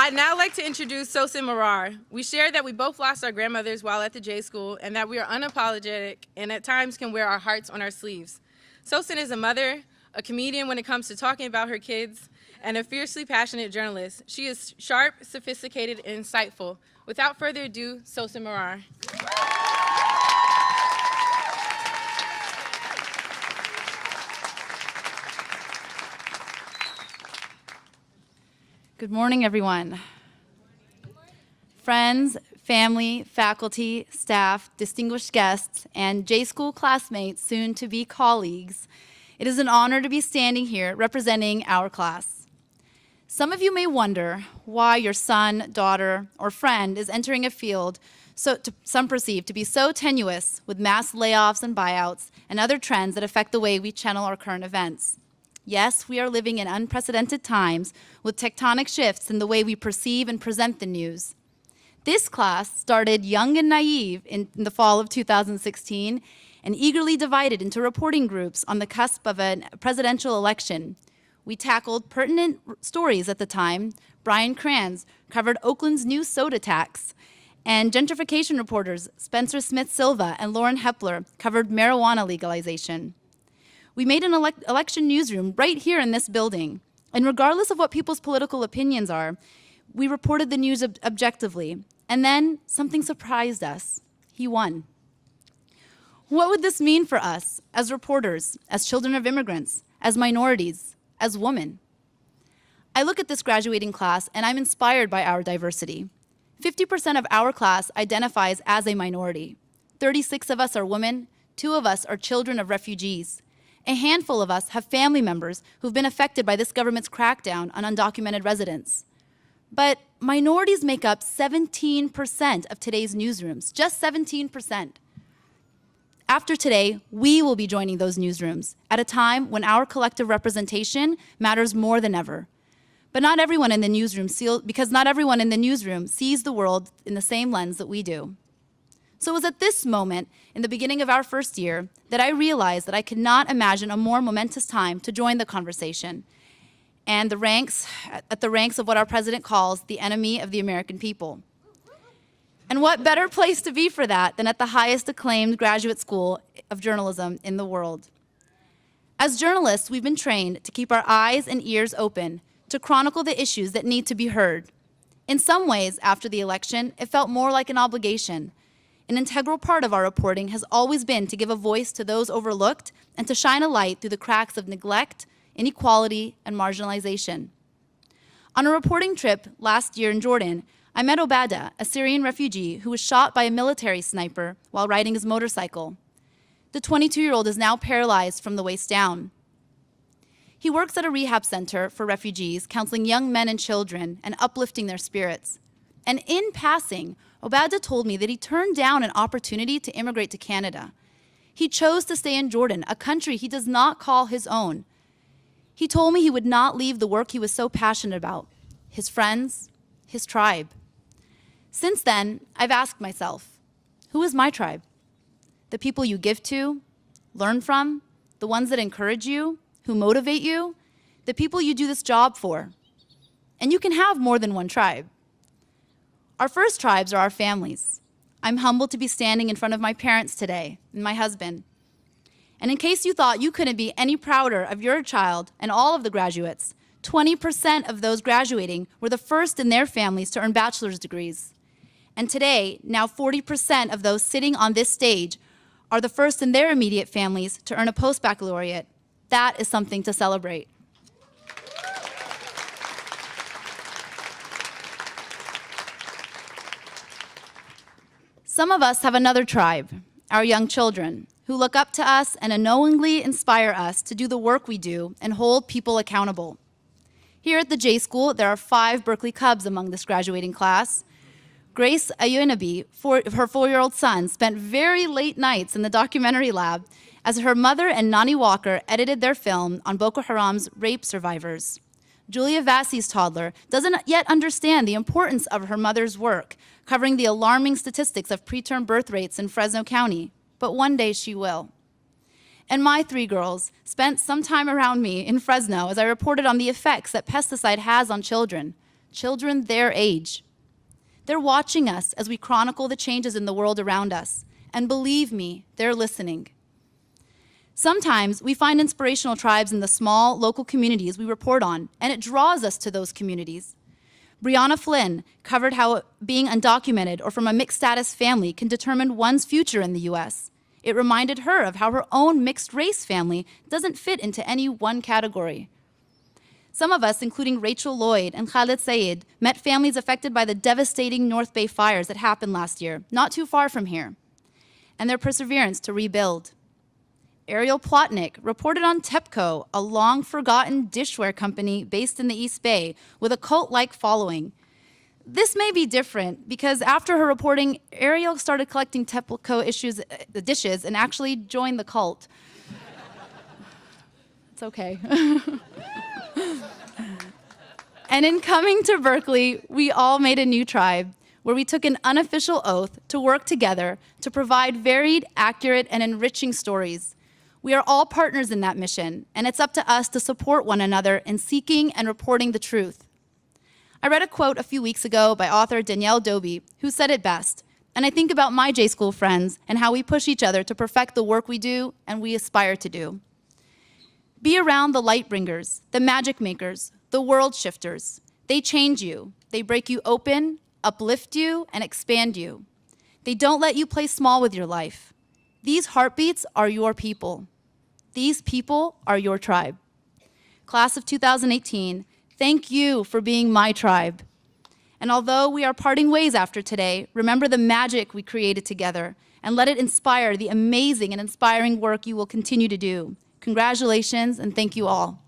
I'd now like to introduce Sawsan and Morrar. We shared that we both lost our grandmothers while at the J School and that we are unapologetic and at times can wear our hearts on our sleeves. Sawsan is a mother, a comedian when it comes to talking about her kids, and a fiercely passionate journalist. She is sharp, sophisticated, and insightful. Without further ado, Sawsan and Morrar. Good morning, everyone. Friends, family, faculty, staff, distinguished guests, and J-School classmates, soon to be colleagues, it is an honor to be standing here representing our class. Some of you may wonder why your son, daughter, or friend is entering a field some perceive to be so tenuous with mass layoffs and buyouts and other trends that affect the way we channel our current events. Yes, we are living in unprecedented times with tectonic shifts in the way we perceive and present the news. This class started young and naive in the fall of 2016 and eagerly divided into reporting groups on the cusp of a presidential election. We tackled pertinent stories at the time. Brian Kranz covered Oakland's new soda tax, and gentrification reporters Spencer Smith-Silva and Lauren Hepler covered marijuana legalization. We made an election newsroom right here in this building, and regardless of what people's political opinions are, we reported the news objectively, and then something surprised us. He won. What would this mean for us as reporters, as children of immigrants, as minorities, as women? I look at this graduating class, and I'm inspired by our diversity. 50% of our class identifies as a minority. 36 of us are women, 2 of us are children of refugees. A handful of us have family members who've been affected by this government's crackdown on undocumented residents. But minorities make up 17% of today's newsrooms, just 17%. After today, we will be joining those newsrooms at a time when our collective representation matters more than ever. But not everyone in the newsroom sees the world in the same lens that we do. So it was at this moment, in the beginning of our first year, that I realized that I could not imagine a more momentous time to join the conversation and at the ranks of what our president calls the enemy of the American people. And what better place to be for that than at the highest acclaimed graduate school of journalism in the world? As journalists, we've been trained to keep our eyes and ears open to chronicle the issues that need to be heard. In some ways, after the election, it felt more like an obligation. An integral part of our reporting has always been to give a voice to those overlooked and to shine a light through the cracks of neglect, inequality, and marginalization. On a reporting trip last year in Jordan, I met Obada, a Syrian refugee who was shot by a military sniper while riding his motorcycle. The 22-year-old is now paralyzed from the waist down. He works at a rehab center for refugees, counseling young men and children and uplifting their spirits. And in passing, Obada told me that he turned down an opportunity to immigrate to Canada. He chose to stay in Jordan, a country he does not call his own. He told me he would not leave the work he was so passionate about, his friends, his tribe. Since then, I've asked myself, who is my tribe? The people you give to, learn from, the ones that encourage you, who motivate you, the people you do this job for. And you can have more than one tribe. Our first tribes are our families. I'm humbled to be standing in front of my parents today and my husband. And in case you thought you couldn't be any prouder of your child and all of the graduates, 20% of those graduating were the first in their families to earn bachelor's degrees. And today, now 40% of those sitting on this stage are the first in their immediate families to earn a post-baccalaureate. That is something to celebrate. Some of us have another tribe, our young children, who look up to us and unknowingly inspire us to do the work we do and hold people accountable. Here at the J School, there are 5 Berkeley Cubs among this graduating class. Grace Ayunabi, her 4-year-old son, spent very late nights in the documentary lab as her mother and Nani Walker edited their film on Boko Haram's rape survivors. Julia Vassey's toddler doesn't yet understand the importance of her mother's work, covering the alarming statistics of preterm birth rates in Fresno County, but one day she will. And my 3 girls spent some time around me in Fresno as I reported on the effects that pesticide has on children. children their age. They're watching us as we chronicle the changes in the world around us. And believe me, they're listening. Sometimes we find inspirational tribes in the small, local communities we report on, and it draws us to those communities. Brianna Flynn covered how being undocumented or from a mixed-status family can determine one's future in the U.S. It reminded her of how her own mixed-race family doesn't fit into any one category. Some of us, including Rachel Lloyd and Khaled Sayed, met families affected by the devastating North Bay fires that happened last year, not too far from here, and their perseverance to rebuild. Ariel Plotnick reported on TEPCO, a long-forgotten dishware company based in the East Bay with a cult-like following. This may be different because after her reporting, Ariel started collecting TEPCO dishes and actually joined the cult. It's okay. And in coming to Berkeley, we all made a new tribe where we took an unofficial oath to work together to provide varied, accurate, and enriching stories. We are all partners in that mission, and it's up to us to support one another in seeking and reporting the truth. I read a quote a few weeks ago by author Danielle Doby, who said it best, and I think about my J-School friends and how we push each other to perfect the work we do and we aspire to do. Be around the light bringers, the magic makers, the world shifters. They change you. They break you open, uplift you, and expand you. They don't let you play small with your life. These heartbeats are your people. These people are your tribe. Class of 2018, thank you for being my tribe. And although we are parting ways after today, remember the magic we created together and let it inspire the amazing and inspiring work you will continue to do. Congratulations and thank you all.